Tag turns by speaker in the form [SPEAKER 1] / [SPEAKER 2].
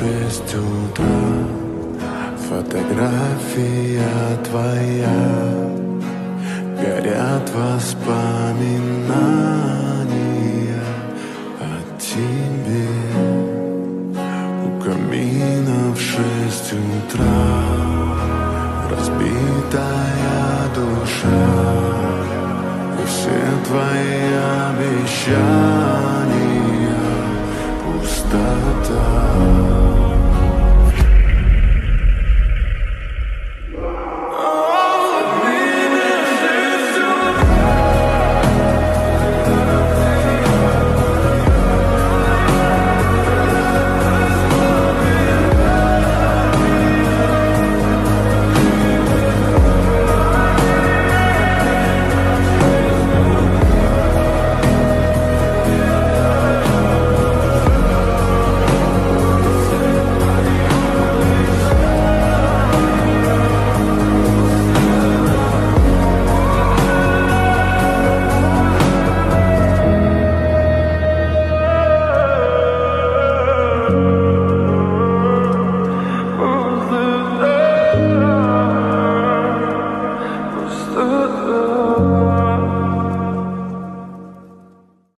[SPEAKER 1] 6 утра. Фотография твоя, горят воспоминания о тебе. У камина в 6 утра разбитая душа, и все твои обещания пустота.